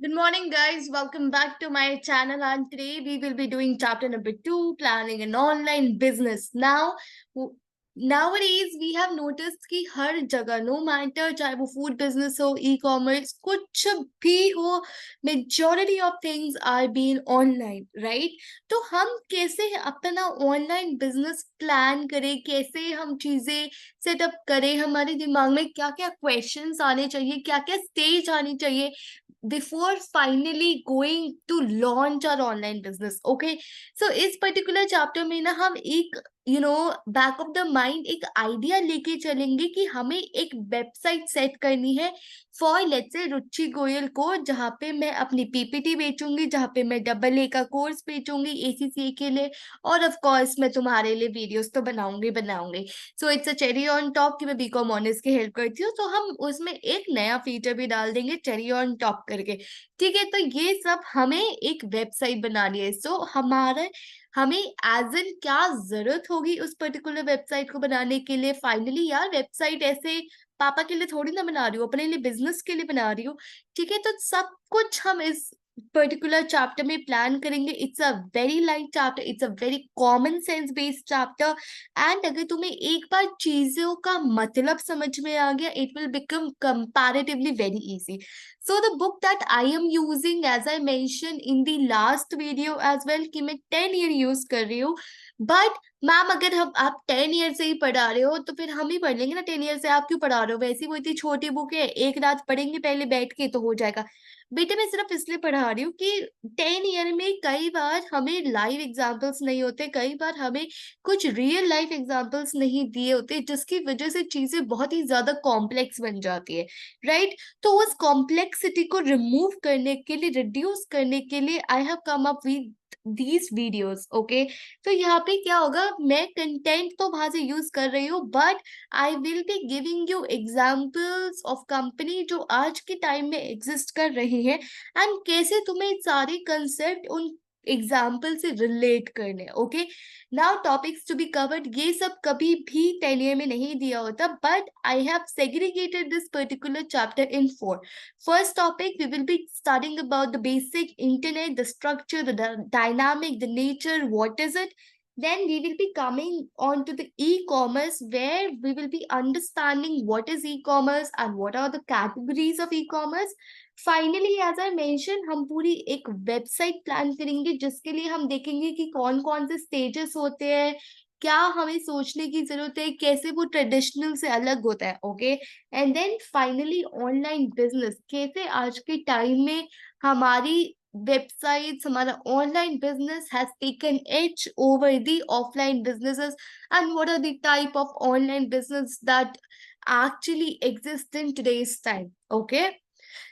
Good morning, guys. Welcome back to my channel. And today we will be doing chapter number 2, planning an online business. W- Nowadays we have noticed कि हर जगह no matter चाहे वो food business हो, e-commerce, कुछ भी हो, majority of things are being online, right? तो हम कैसे अपना online business plan करें, कैसे हम चीजें सेटअप करें, हमारे दिमाग में क्या क्या questions आने चाहिए, क्या क्या stage आनी चाहिए before finally going to launch our online business. Okay, so इस particular chapter में ना हम एक बैक ऑफ द माइंड एक आइडिया लेके चलेंगे कि हमें एक वेबसाइट सेट करनी है फॉर लेट्स से रुचि गोयल को, जहाँ पे मैं अपनी पीपीटी बेचूंगी, जहाँ पे मैं डबल ए का कोर्स बेचूंगी एसीसीए के लिए, और ऑफ कोर्स मैं तुम्हारे लिए वीडियोस तो बनाऊंगी। So it's a cherry on top कि मैं बीकॉम ऑनर्स की हेल्प करती हूँ, तो हम उसमें एक नया फीचर भी डाल देंगे चेरी ऑन टॉप करके। ठीक है, तो ये सब हमें एक वेबसाइट बनानी है। सो हमें एज इन क्या जरूरत होगी उस पर्टिकुलर वेबसाइट को बनाने के लिए। फाइनली यार, वेबसाइट ऐसे पापा के लिए थोड़ी ना बना रही हूँ, अपने लिए बिजनेस के लिए बना रही हूँ। ठीक है, तो सब कुछ हम इस पर्टिकुलर चैप्टर में प्लान करेंगे। It's a very light chapter, it's a very common sense based chapter. And अगर तुम्हें एक बार चीजों का मतलब समझ में आ गया, it will become comparatively very easy. So the book that I am using, as I mentioned in the last video as well, कि मैं 10 ईयर यूज कर रही हूँ. बट मैम, अगर हम आप 10 ईयर से ही पढ़ा रहे हो तो फिर हम ही पढ़ लेंगे ना। 10 ईयर से आप क्यों पढ़ा रहे हो? वैसी वो इतनी छोटी बुक है, एक रात पढ़ेंगे पहले बैठ के तो हो जाएगा. बेटे, मैं सिर्फ इसलिए पढ़ा रही हूँ कि 10 ईयर में कई बार हमें लाइव एग्जाम्पल्स नहीं होते, कई बार हमें कुछ रियल लाइफ एग्जाम्पल्स नहीं दिए होते, जिसकी वजह से चीजें बहुत ही ज्यादा कॉम्प्लेक्स बन जाती है, राइट? तो उस कॉम्प्लेक्सिटी को रिमूव करने के लिए, रिड्यूस करने के लिए I have come up with these videos. Okay, तो यहाँ पे क्या होगा, मैं कंटेंट तो वहां से यूज कर रही हूँ, but I will be giving you examples of company जो आज के टाइम में एग्जिस्ट कर रही है, एंड कैसे तुम्हें सारे कंसेप्ट उन एग्जाम्पल से रिलेट करने. Okay, now topics to be covered, ये सब कभी भी 10 ईयर में नहीं दिया होता, but I have segregated this particular chapter in 4. First topic, we will be studying about the basic internet, the structure, the dynamic, the nature, what is it. Then we will be coming on to the e-commerce, where we will be understanding what is e-commerce and what are the categories of e-commerce. Finally as I mention, हम पूरी एक website plan करेंगे, जिसके लिए हम देखेंगे कि कौन कौन से स्टेजेस होते हैं, क्या हमें सोचने की जरूरत है, कैसे वो ट्रेडिशनल से अलग होता है. Okay, and then finally online business, कैसे आज के टाइम में हमारी वेबसाइट्स, हमारा online business has taken as over the offline businesses, and what are the type of online business that actually exist in today's time. Okay,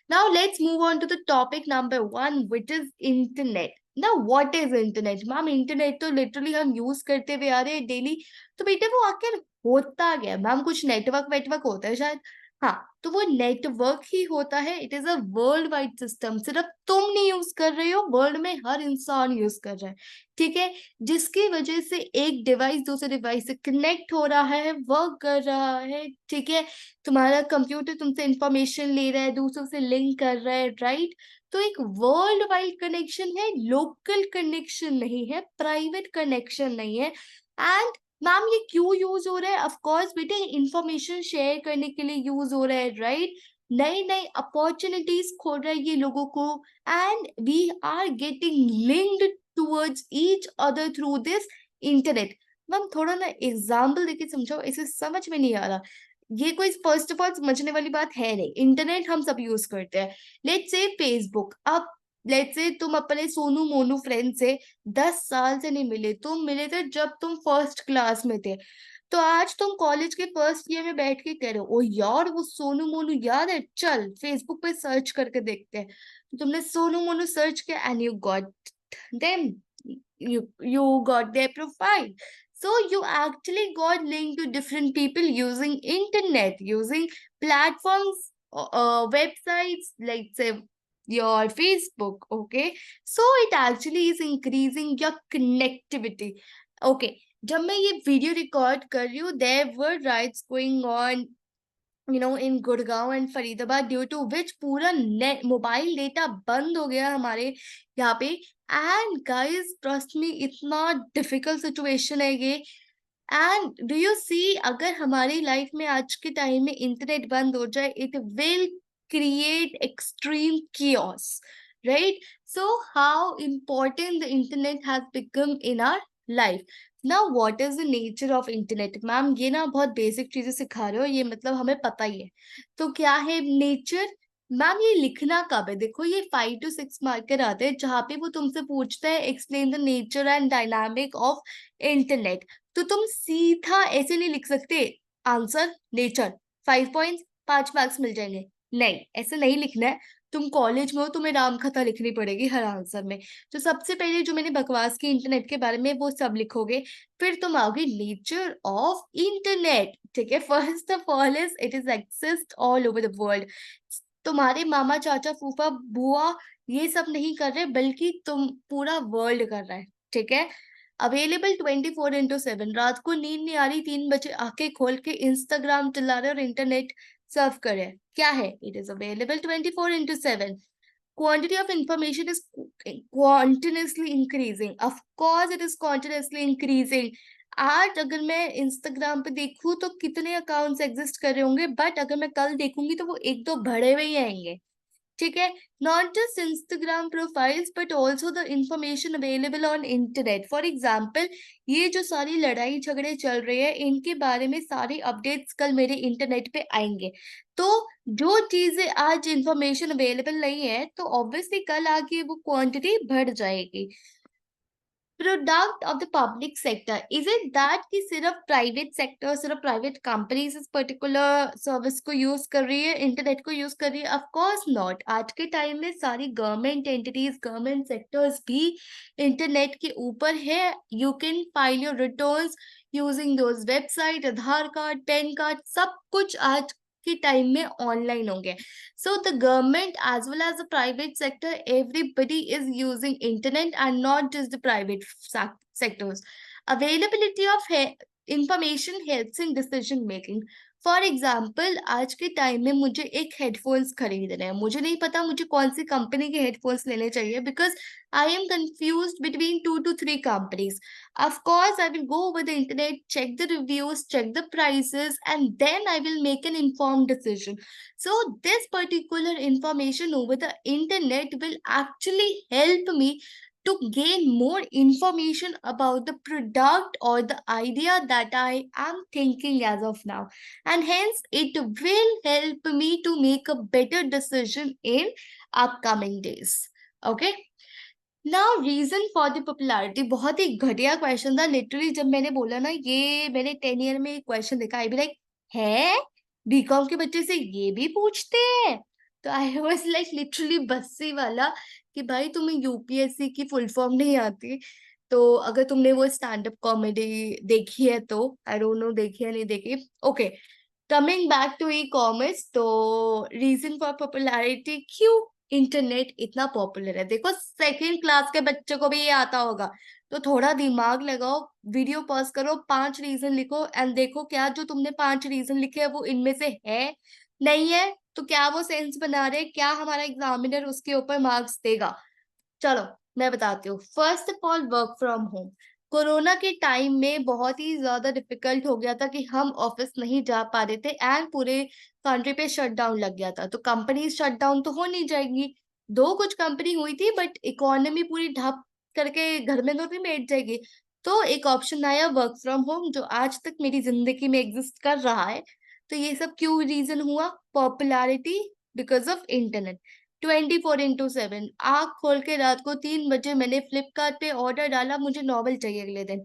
now let's move on to the topic number 1, which is internet. Now what is internet? Ma'am, internet तो literally हम use करते हुए आ रहे हैं daily. तो बेटे, वो आखिर होता क्या है? मैम, कुछ नेटवर्क वेटवर्क होता है शायद. हाँ, तो वो नेटवर्क ही होता है. It is a world wide system. सिर्फ तुम नहीं यूज कर रहे हो, वर्ल्ड में हर इंसान यूज कर रहा है. ठीक है, जिसकी वजह से एक डिवाइस दूसरे डिवाइस से कनेक्ट हो रहा है, वर्क कर रहा है. ठीक है, तुम्हारा कंप्यूटर तुमसे इंफॉर्मेशन ले रहा है, दूसरों से लिंक कर रहा है, राइट? तो एक वर्ल्ड वाइड कनेक्शन है, लोकल कनेक्शन नहीं है, प्राइवेट कनेक्शन नहीं है. एंड मैम, ये क्यों यूज हो रहा है? ऑफ कोर्स बेटे, इंफॉर्मेशन शेयर करने के लिए यूज हो रहा है, राइट? नई नई अपॉर्चुनिटीज खोल रहा है ये लोगों को, and we are getting linked towards each other through this internet. Ma'am, थोड़ा ना एग्जाम्पल देके समझाओ, इसे समझ में नहीं आ रहा. ये कोई फर्स्ट ऑफ ऑल समझने वाली बात है नहीं. इंटरनेट हम सब यूज करते हैं. Let's say Facebook. अब लेट्स से तुम अपने सोनू मोनू फ्रेंड से 10 साल से नहीं मिले, तुम मिले थे जब तुम फर्स्ट क्लास में थे. तो आज तुम कॉलेज के फर्स्ट ईयर में बैठ के कह रहे हो, ओ यार वो सोनू मोनू याद है, चल फेसबुक पे सर्च करके देखते हैं. तो तुमने सोनू मोनू सर्च किया and you got them, you got their profile. So you actually got linked to different people using internet, using platforms, websites like say your Facebook. Okay, so it actually is increasing your connectivity. Okay, जब मैं ये video record कर रही हूँ, there were riots going on in Gurgaon and Faridabad, due to which पूरा net mobile data बंद हो गया हमारे यहाँ पे. एंड गाइस ट्रस्ट मी, इतना डिफिकल्ट सिचुएशन है ये. एंड डू यू सी, अगर हमारी लाइफ में आज के टाइम में इंटरनेट बंद हो जाए, it will create extreme chaos, right? So how important the internet has become in our life. Now what is the nature of internet? Ma'am ये ना बहुत बेसिक चीजें सिखा रहे हो, ये मतलब हमें पता ही है. तो क्या है नेचर? मैम ये लिखना कब है? देखो ये 5 to 6 मार्कर आते हैं जहाँ पे वो तुमसे पूछता है explain the nature and dynamic of internet. तो तुम सीधा ऐसे नहीं लिख सकते आंसर नेचर 5 पॉइंट्स 5 मार्क्स मिल जाएंगे. नहीं, ऐसे नहीं लिखना है. तुम कॉलेज में हो, तुम्हें राम कथा लिखनी पड़ेगी हर आंसर में. तो सबसे पहले जो मैंने बकवास की इंटरनेट के बारे में वो सब लिखोगे. फिर तुम आओगे नेचर ऑफ इंटरनेट. ठीक है, first of all is it is exist all over the world. तुम्हारे मामा चाचा फूफा बुआ ये सब नहीं कर रहे, बल्कि तुम पूरा वर्ल्ड कर रहा है. ठीक है, अवेलेबल 24/7. रात को नींद नहीं आ रही, 3 बजे आंखें खोल के इंस्टाग्राम चला रहे और इंटरनेट सर्व कर रहे हैं. क्या है? It is available 24/7. Quantity of information is continuously increasing. Of course it is continuously increasing. आज अगर मैं इंस्टाग्राम पे देखूं तो कितने अकाउंट्स एग्जिस्ट कर रहे होंगे, बट अगर मैं कल देखूंगी तो वो एक दो बढ़े हुए ही आएंगे. ठीक है, not just Instagram profiles but also the information available on internet. For example, ये जो सारी लड़ाई झगड़े चल रहे हैं इनके बारे में सारी अपडेट्स कल मेरे इंटरनेट पे आएंगे. तो जो चीजें आज इंफॉर्मेशन अवेलेबल नहीं है, तो ऑब्वियसली कल आगे वो क्वांटिटी बढ़ जाएगी. Product of the public sector, is it that कि सिर्फ प्राइवेट सेक्टर, सिर्फ प्राइवेट कंपनीज इस पर्टिकुलर सर्विस को यूज कर रही है, इंटरनेट को यूज कर रही है? Of course not. आज के टाइम में सारी गवर्नमेंट एंटिटीज, गवर्नमेंट सेक्टर्स भी इंटरनेट के ऊपर है. You can file your returns using those website, Aadhaar card, pan card, सब कुछ आज के टाइम में ऑनलाइन हो गया. So the government as well as the private sector, everybody is using internet and not just the private sectors. Availability of information helps in decision making. For example, आज के time में मुझे एक headphones खरीदने हैं, मुझे नहीं पता मुझे कौन सी कंपनी के हेडफोन्स लेने चाहिए, because I M confuse between 2 to 3 companies. Of course, I will go over the internet, check the reviews, check the prices, and then I will make an informed decision. So this particular information over the internet will actually help me to gain more information about the product or the idea that I am thinking as of now. And hence it will help me to make a better decision in upcoming days. Okay. Now reason for the popularity. बहुत ही घटिया question था literally. जब मैंने बोला ना ये मैंने 10 ईयर में क्वेश्चन देखा, आई बी लाइक है बीकॉम के बच्चे से ये भी पूछते हैं? तो I was like literally Bassi वाला कि भाई तुम्हें यूपीएससी की फुल फॉर्म नहीं आती. तो अगर तुमने वो स्टैंड अप कॉमेडी देखी है तो आई डोंट नो देखी है नहीं देखी. Okay, coming back to e commerce. तो रीजन फॉर पॉपुलैरिटी, क्यों इंटरनेट इतना पॉपुलर है? देखो सेकंड क्लास के बच्चे को भी ये आता होगा, तो थोड़ा दिमाग लगाओ, वीडियो पॉज करो, 5 रीजन लिखो एंड देखो क्या जो तुमने 5 रीजन लिखे है वो इनमें से है नहीं है. तो क्या वो सेंस बना रहे, क्या हमारा एग्जामिनर उसके ऊपर मार्क्स देगा? चलो मैं बताती हूँ. First of all, work from home. Corona के टाइम में बहुत ही ज्यादा डिफिकल्ट हो गया था कि हम ऑफिस नहीं जा पा रहे थे एंड पूरे कंट्री पे शटडाउन लग गया था. तो कंपनी शटडाउन तो हो नहीं जाएगी. दो कुछ कंपनी हुई थी बट इकोनॉमी पूरी ठप करके घर में तो नहीं बैठ जाएगी. तो एक ऑप्शन आया वर्क फ्रॉम होम, जो आज तक मेरी जिंदगी में एग्जिस्ट कर रहा है. तो ये सब क्यों रीजन हुआ? Popularity because of internet. 24/7 आँख खोल के रात को 3 बजे मैंने फ्लिपकार्ट पे ऑर्डर डाला, मुझे नॉवल चाहिए अगले दिन,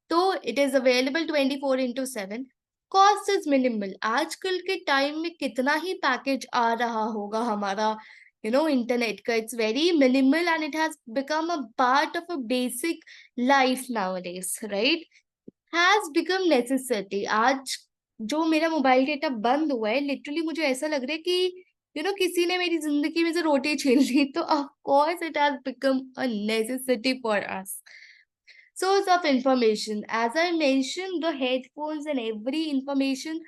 तो it is available 24/7. Cost is minimal. आजकल के टाइम में कितना ही पैकेज आ रहा होगा हमारा इंटरनेट का. It's very minimal and it has become a part of a basic life nowadays, right? Has become necessity. आज जो मेरा मोबाइल डेटा बंद हुआ है, लिटरली मुझे ऐसा लग रहा है कि किसी ने मेरी जिंदगी में से रोटी छीन ली. तो of course it has become a necessity for us. Source of information. As I mentioned, the headphones and every information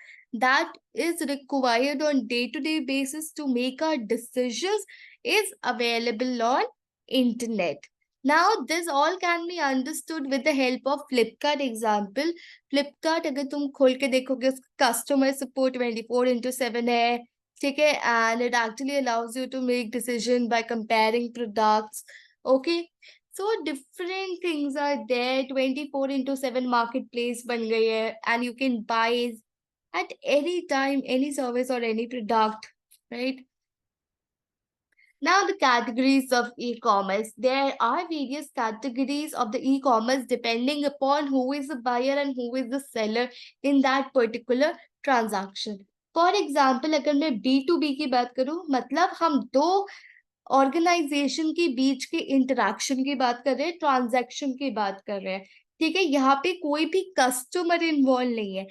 that is required on day-to-day basis to make our decisions is available on internet. Now this all can be understood with the help of Flipkart example. Flipkart अगर तुम खोल के देखोगे उसका customer support 24/7 है, ठीक है, and it actually allows you to make decision by comparing products. Okay, so different things are there. 24/7 marketplace बन गई है and you can buy at any time any service or any product, right? Now the categories of e-commerce. There are various categories of the e-commerce depending upon who is the buyer and who is the seller in that particular transaction. For example, अगर मैं B2B की बात करूं, मतलब हम दो organisation के बीच के इंटरेक्शन की बात कर रहे हैं, ट्रांजैक्शन की बात कर रहे हैं, ठीक है, यहाँ पे कोई भी कस्टमर इन्वॉल्व नहीं है।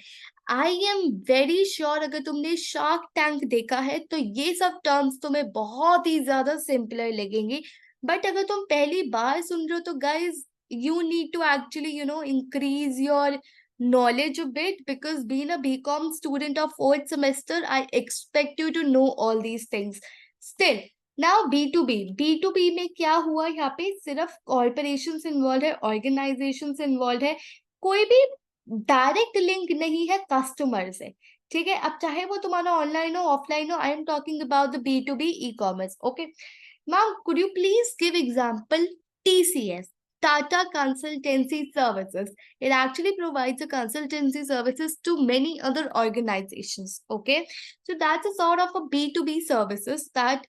आई एम वेरी श्योर अगर तुमने शार्क टैंक देखा है तो ये सब टर्म्स तुम्हें बहुत ही ज्यादा सिंपलर लगेंगे, बट अगर तुम पहली बार सुन रहे हो तो guys you need to actually increase your knowledge a bit, because being a BCom student of 4th semester I expect you to know all these things. Still, now B2B में क्या हुआ, यहाँ पे सिर्फ कॉर्पोरेशंस इन्वॉल्व है, organisations involve है, कोई भी डायरेक्ट लिंक नहीं है कस्टमर से, ठीक है। अब चाहे वो तुम्हारा ऑनलाइन हो ऑफलाइन हो, I am talking about the B2B e commerce. Okay ma'am, could you please give example TCS, Tata Consultancy Services. It actually provides a consultancy services to many other organizations. Okay, so that's a sort of a B2B services that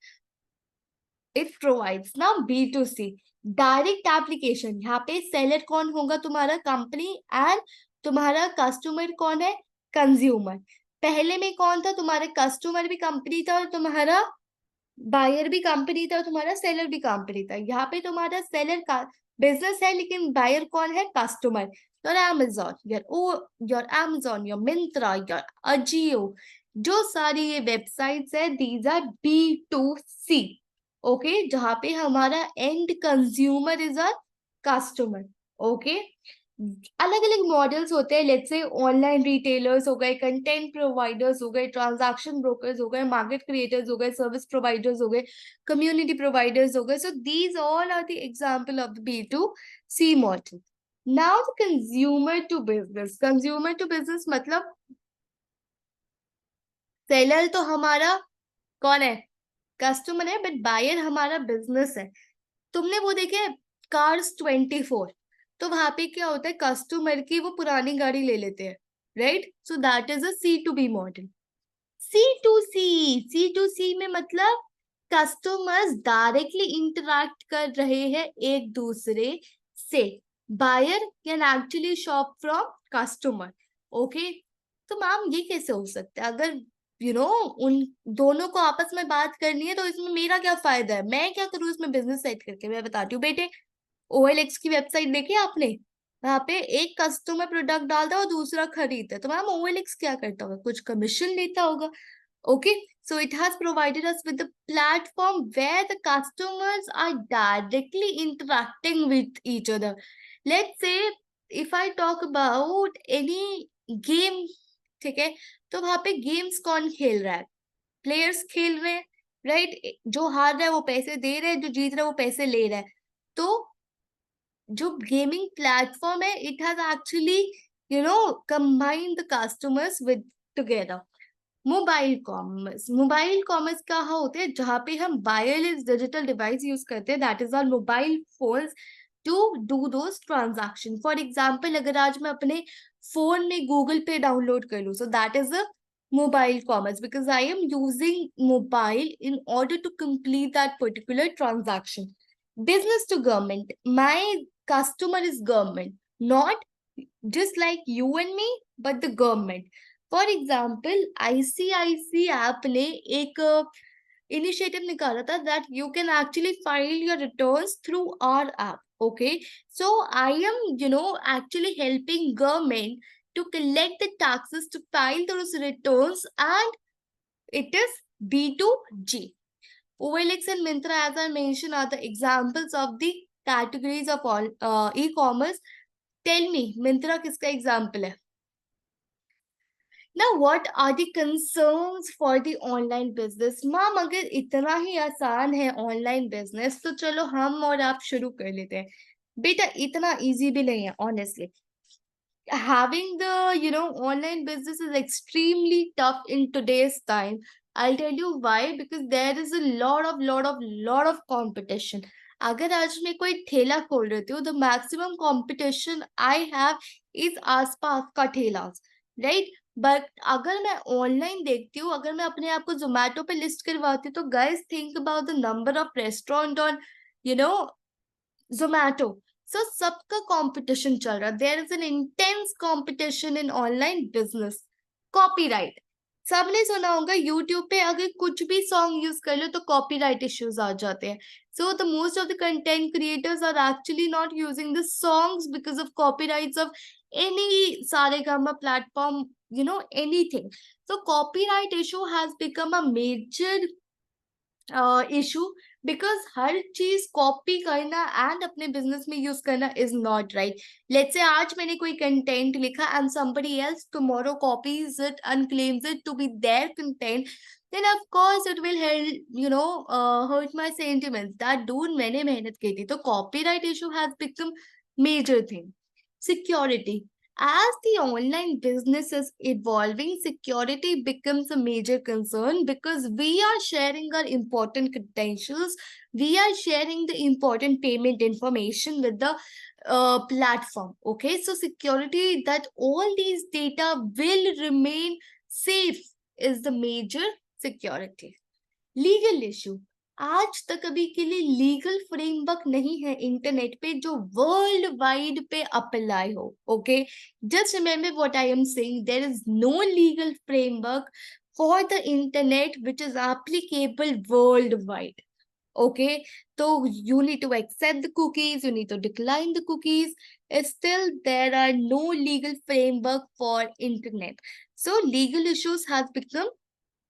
it provides. Now B2C, direct application, यहाँ पे seller कौन होगा, तुम्हारा company, and तुम्हारा customer कौन है, consumer. पहले में कौन था, तुम्हारा कस्टमर भी कंपनी था और तुम्हारा बायर भी कंपनी था और तुम्हारा सेलर भी कंपनी था। यहाँ पे तुम्हारा सेलर का बिजनेस है लेकिन बायर कौन है, customer. Your Amazon, your Myntra, your Ajio, जो सारी ये वेबसाइट्स है, दीज आर B2C। ओके, जहाँ पे हमारा and consumer is a customer. Okay, अलग अलग मॉडल्स होते हैं, लेट्स से ऑनलाइन रिटेलर्स हो गए, कंटेंट प्रोवाइडर्स हो गए, ट्रांजैक्शन ब्रोकर्स हो गए, मार्केट क्रिएटर्स हो गए, सर्विस प्रोवाइडर्स हो गए, कम्युनिटी प्रोवाइडर्स हो गए। So these all are the example of the B2C model. Now the consumer to business. Consumer to business मतलब सेलर तो हमारा कौन है, कस्टमर है, बट बायर हमारा बिजनेस है। तुमने वो देखे Cars 24, तो वहां पे क्या होता है, कस्टमर की वो पुरानी गाड़ी ले लेते हैं, right? So that is a C2B model. C2C में मतलब कस्टमर्स डायरेक्टली इंटरैक्ट कर रहे हैं एक दूसरे से। Buyer can actually shop from customer. Okay, तो मैम ये कैसे हो सकता है, अगर उन दोनों को आपस में बात करनी है तो इसमें मेरा क्या फायदा है, मैं क्या करूँ इसमें बिजनेस सेट करके? मैं बताती हूँ बेटे, OLX की वेबसाइट देखी है आपने? वहां पे एक कस्टमर प्रोडक्ट डालता है और दूसरा खरीदता है, तो मैम OLX क्या करता होगा, कुछ कमीशन लेता होगा। Okay, so it has provided us with the platform where the customers are directly interacting with each other. Let's say if I talk about any game, ठीक है, तो वहां पे गेम्स कौन खेल रहा है, प्लेयर्स खेल रहे हैं, राइट? जो हार रहा है वो पैसे दे रहे हैं, जो जीत रहा है वो पैसे ले रहा है। तो जो गेमिंग प्लेटफॉर्म है, it has actually combined the customers with together. Mobile commerce कहाँ होते हैं, जहाँ पे हम वायरलेस डिजिटल डिवाइस यूज करते हैं, that is our mobile phones to do those transaction. For example, अगर आज मैं अपने फोन में गूगल पे डाउनलोड कर लूँ, so that is a mobile commerce, because I am using mobile in order to complete that particular transaction. Business to government, my customer is government, not just like you and me, but the government. For example, ICIC app ने एक initiative निकाला था that you can actually file your returns through our app. Okay, so I am actually helping government to collect the taxes, to file those returns, and it is B2G. OLX and Myntra, as I mentioned, are the examples of the categories of all e-commerce. Tell me, Myntra किसका example है? Now, what are the concerns for the online business? Ma'am अगर इतना ही आसान है online business तो चलो हम और आप शुरू कर लेते हैं। बेटा इतना इजी भी नहीं है honestly. Having the online business is extremely tough in today's time. I'll tell you why, because there is a lot of competition. अगर आज मैं कोई ठेला खोल रही हूँ, the maximum competition I have is आसपास का ठेला, राइट? बट अगर मैं ऑनलाइन देखती हूँ, अगर मैं अपने आप को जोमेटो पे लिस्ट करवाती हूँ, तो guys think about the number of restaurant on you know Zomato. So सबका कंपटीशन चल रहा है। There is an intense competition in online business. Copyright, सबने सुना होगा यूट्यूब पे अगर कुछ भी सॉन्ग यूज कर लो तो कॉपीराइट इश्यूज आ जाते हैं। So the most of the content creators are actually not using the songs because of copyrights of any Saregama platform, anything. So copyright issue has become a major issue, because हर चीज copy करना and अपने business में use करना is not right. Let's say आज मैंने कोई content लिखा and somebody else tomorrow copies it and claims it to be their content, then of course it will hurt my sentiments that dude मैंने मेहनत की थी। तो copyright issue has become major thing। Security, as the online business is evolving, security becomes a major concern because we are sharing our important credentials, we are sharing the important payment information with the platform. Okay, so security that all these data will remain safe is the major security। Legal issue, आज तक अभी के लिए legal framework नहीं है internet पे जो world wide पे अप्लाई हो। Okay, just remember what I am saying, there is no legal framework for the internet which is applicable world wide. Okay, तो you need to accept the cookies, you need to decline the cookies. Still there are no legal framework for internet, so legal issues has become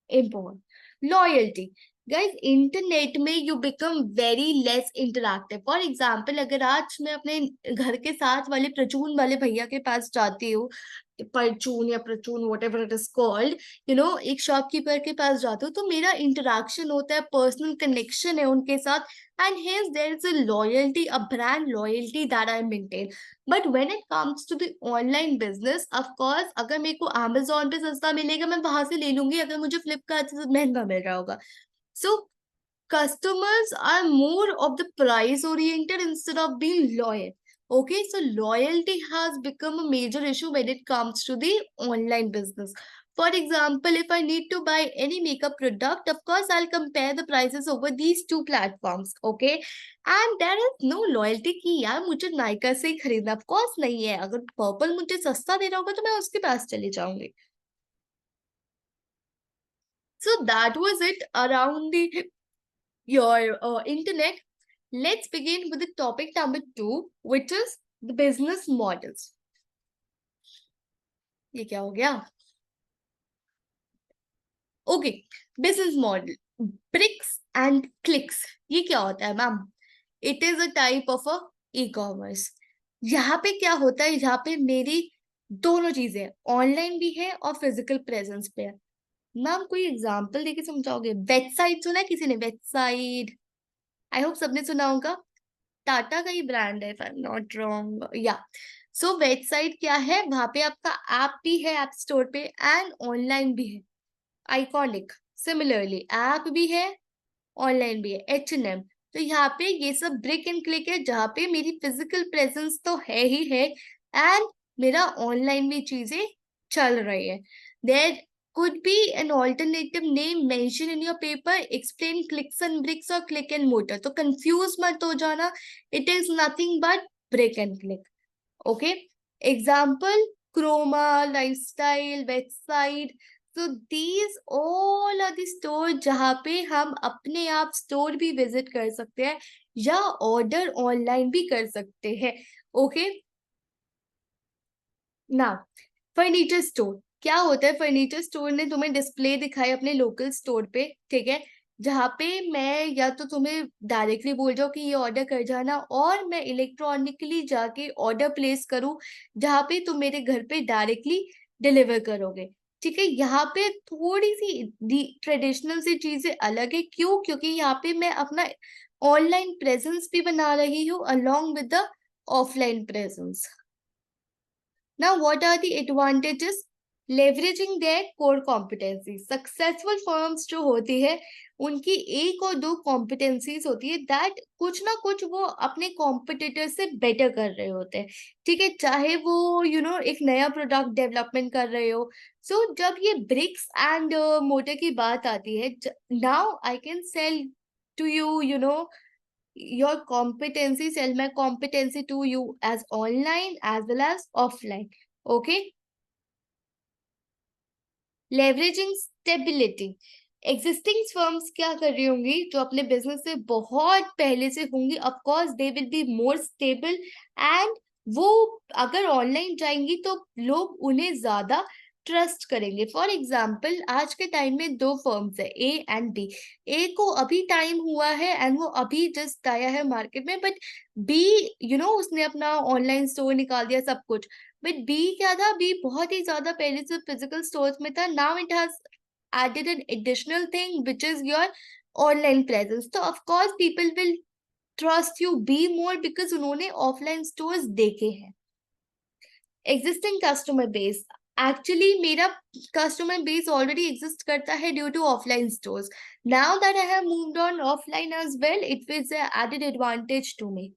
important। Loyalty, guys internet में you become very less interactive. For example, अगर आज मैं अपने घर के साथ वाले प्रचून वाले भैया के पास जाती हूँ, परचून या प्रचून whatever it is called, एक शॉपकीपर के पास जाती हूँ, तो मेरा इंटरेक्शन होता है, पर्सनल कनेक्शन है उनके साथ, and here there is a loyalty, a brand loyalty that I maintain. But when it comes to the online business, of course अगर मेरे को अमेजोन पे सस्ता मिलेगा मैं वहां से ले लूंगी, अगर मुझे फ्लिपकार्ट से महंगा मिल रहा होगा। सो customers are more of the price oriented instead of being loyal। Okay, so loyalty has become a major issue when it comes to the online business। For example, if I need to buy any makeup product, of course I'll compare the prices over these two platforms। Okay, and there is no loyalty कि यार मुझे नायका से ही खरीदना, of course नहीं है। अगर purple मुझे सस्ता दे रहा होगा तो मैं उसके पास चली जाऊंगी। So that was it around the your internet। Let's begin with the topic number 2, which is the business models। ये क्या हो गया? Okay, business model, bricks and clicks, ये क्या होता है ma'am? It is a type of a e commerce. यहाँ पे क्या होता है, यहाँ पे मेरी दोनों चीजें, ऑनलाइन भी है और फिजिकल प्रेजेंस पे है। मैम कोई एग्जांपल देके समझाओगे? वेबसाइट सुना है किसी ने? वेबसाइट, आई होप सबने सुना होगा, टाटा का ही ब्रांड है if I am not wrong, yeah. So website क्या है, वहां पे आपका ऐप भी है ऐप स्टोर पे, एंड ऑनलाइन भी है आइकॉनिक। सिमिलरली ऐप भी है, ऑनलाइन भी है H&M। तो यहाँ पे ये सब ब्रिक एंड क्लिक है, जहाँ पे मेरी फिजिकल प्रेजेंस तो है ही है, एंड मेरा ऑनलाइन भी चीजें चल रही है। There could be an alternative name mentioned in your paper, explain clicks and bricks or click and mortar। तो कंफ्यूज मत हो जाना, it is nothing but brick and click। okay, example, chroma, lifestyle, website। so these all are the store जहाँ पे हम अपने आप store भी विजिट कर सकते हैं या ऑर्डर ऑनलाइन भी कर सकते हैं। ओके, ना फर्नीचर स्टोर क्या होता है? फर्नीचर स्टोर ने तुम्हें डिस्प्ले दिखाई अपने लोकल स्टोर पे, ठीक है, जहाँ पे मैं या तो तुम्हें डायरेक्टली बोल जाऊँ कि ये ऑर्डर कर जाना, और मैं इलेक्ट्रॉनिकली जाके ऑर्डर प्लेस करूँ, जहाँ पे तुम मेरे घर पे डायरेक्टली डिलीवर करोगे। ठीक है, यहाँ पे थोड़ी सी ट्रेडिशनल सी चीजें अलग है। क्यों? क्योंकि यहाँ पे मैं अपना ऑनलाइन प्रेजेंस भी बना रही हूँ along with the offline presence. Now, what are the advantages? Leveraging their core competencies. Successful firms जो होती है उनकी एक और दो competencies होती है that कुछ ना कुछ वो अपने competitor से better कर रहे होते हैं। ठीक है, चाहे वो एक नया प्रोडक्ट डेवलपमेंट कर रहे हो। सो जब ये ब्रिक्स एंड मोटर की बात आती है, now I can sell to you your competency, sell my competency to you as online as well as offline. Okay, leveraging stability. Existing firms क्या कर रही होंगी जो अपने बिजनेस से बहुत पहले से होंगी, of course they will be more stable and वो अगर ऑनलाइन जाएंगी तो लोग उन्हें ज्यादा ट्रस्ट करेंगे। फॉर एग्जाम्पल आज के टाइम में दो फर्म्स है, ए एंड बी। ए को अभी टाइम हुआ है एंड वो अभी जस्ट आया है मार्केट में, बट बी उसने अपना ऑनलाइन स्टोर निकाल दिया सब कुछ। बट बी क्या था, बी बहुत ही ज्यादा पहले से फिजिकल स्टोर्स में था। Now it has added an additional thing which is your online presence. So of course people will trust you be more because उन्होंने offline stores देखे हैं। Existing customer base. Actually मेरा customer base already exist करता है due to offline stores. Now that I have moved on offline as well, it was an added advantage to me.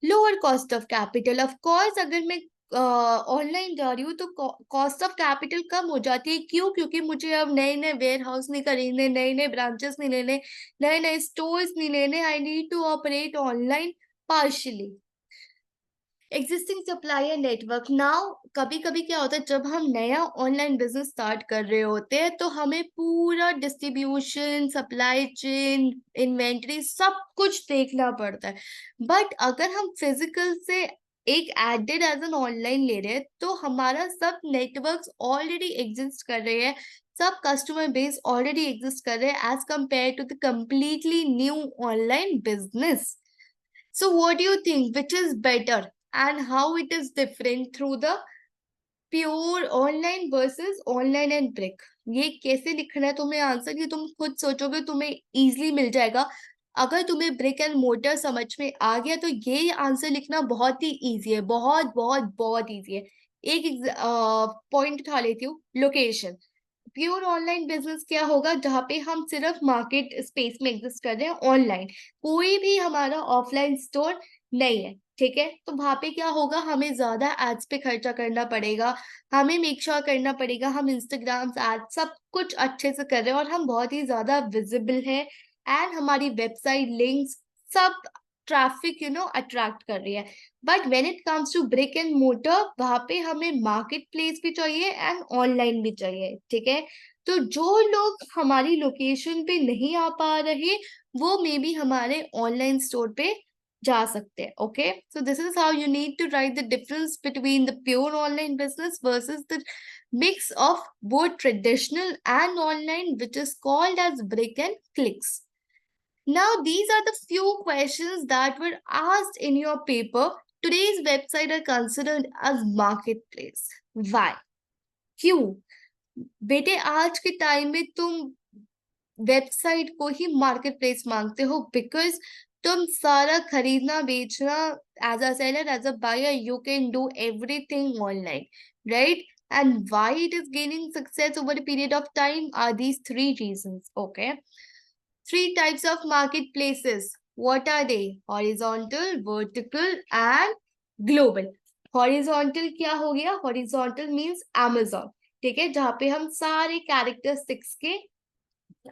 Lower cost of capital. Of course अगर मैं online जा रही हूँ तो cost of capital कम हो जाती है। क्यों? क्योंकि मुझे अब नए नए वेयर हाउस नहीं खरीदने, नए नए ब्रांचेस नहीं लेने, नए नए स्टोर्स नहीं लेने। I need to operate online partially. Existing supplier network. Now कभी कभी क्या होता है, जब हम नया ऑनलाइन बिजनेस स्टार्ट कर रहे होते हैं तो हमें पूरा डिस्ट्रीब्यूशन, सप्लाई चेन, इन्वेंटरी सब कुछ देखना पड़ता है। बट अगर हम फिजिकल से एक एडेड एज एन ऑनलाइन ले रहे हैं तो हमारा सब नेटवर्क्स ऑलरेडी एग्जिस्ट कर रहे हैं, सब कस्टमर बेस ऑलरेडी एग्जिस्ट कर रहे हैं as compare to the completely new online business. So what do you think? Which is better and how it is different through the pure online versus online and brick? ये कैसे लिखना है तुम्हें answer, ये तुम खुद सोचोगे तुम्हें इजीली मिल जाएगा। अगर तुम्हें ब्रिक एंड मोटर समझ में आ गया तो ये आंसर लिखना बहुत ही इजी है, बहुत बहुत बहुत इजी है। एक पॉइंट उठा लेती हूँ, लोकेशन। प्योर ऑनलाइन बिजनेस क्या होगा, जहाँ पे हम सिर्फ मार्केट स्पेस में एग्जिस्ट कर रहे हैं ऑनलाइन, कोई भी हमारा ऑफलाइन स्टोर नहीं है। ठीक है, तो वहां पे क्या होगा, हमें ज्यादा एड्स पे खर्चा करना पड़ेगा, हमें मेक श्योर करना पड़ेगा हम इंस्टाग्राम एड सब कुछ अच्छे से कर रहे हैं और हम बहुत ही ज्यादा विजिबल है एंड हमारी वेबसाइट लिंक्स सब ट्रैफिक अट्रैक्ट कर रही है। But when it comes to brick and mortar, वहां पे हमें मार्केट प्लेस भी चाहिए एंड ऑनलाइन भी चाहिए। ठीक है, तो जो लोग हमारी लोकेशन पे नहीं आ पा रहे वो मे बी हमारे ऑनलाइन स्टोर पे जा सकते हैं। Okay, so this is how you need to write the difference between the pure online business versus the mix of both traditional and online, which is called as brick and clicks. Now, these are the few questions that were asked in your paper. Today's website are considered as marketplace. Why? क्यों? बेटे आज के time में तुम website को ही market place मांगते हो because तुम सारा खरीदना बेचना as a seller as a buyer you can do everything online, right? And why it is gaining success over a period of time are these three reasons. Okay, three types of marketplaces. What are they? Horizontal, vertical and global. Horizontal क्या हो गया? Horizontal means Amazon. ठीक है, जहाँ पे हम सारे characteristics के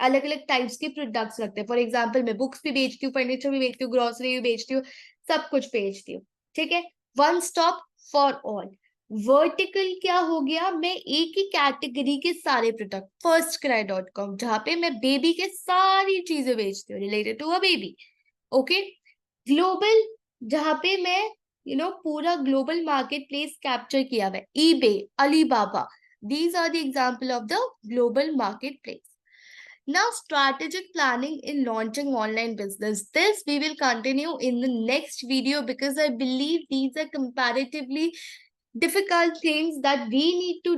अलग अलग टाइप्स के प्रोडक्ट्स रखते हैं। फॉर एग्जाम्पल मैं बुक्स भी बेचती हूँ, फर्नीचर भी बेचती हूँ, ग्रोसरी भी बेचती हूँ, सब कुछ बेचती हूँ। ठीक है, one stop for all. Vertical क्या हो गया, मैं एक ही कैटेगरी के सारे प्रोडक्ट, firstcry.com, जहाँ पे मैं बेबी के सारी चीजें बेचती हूँ related to a baby. Okay, global, जहाँ पे मैं पूरा ग्लोबल मार्केट प्लेस कैप्चर किया हुआ है, eBay, Alibaba, these are the example of the global marketplace. Now, strategic planning in launching online business. This we will continue in the next video because I believe these are comparatively difficult things that we need to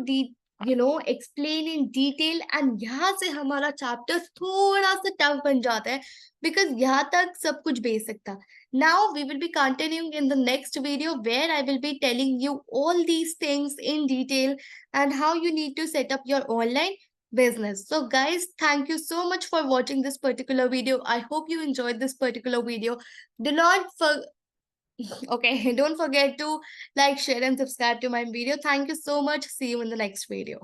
explain in detail, and यहाँ से हमारा chapter थोड़ा सा tough बन जाता है, because यहाँ तक सब कुछ basic था. Now we will be continuing in the next video where I will be telling you all these things in detail and how you need to set up your online business. So guys, thank you so much for watching this particular video. I hope you enjoyed this particular video. Do not for Okay, don't forget to like, share, and subscribe to my video. Thank you so much. See you in the next video.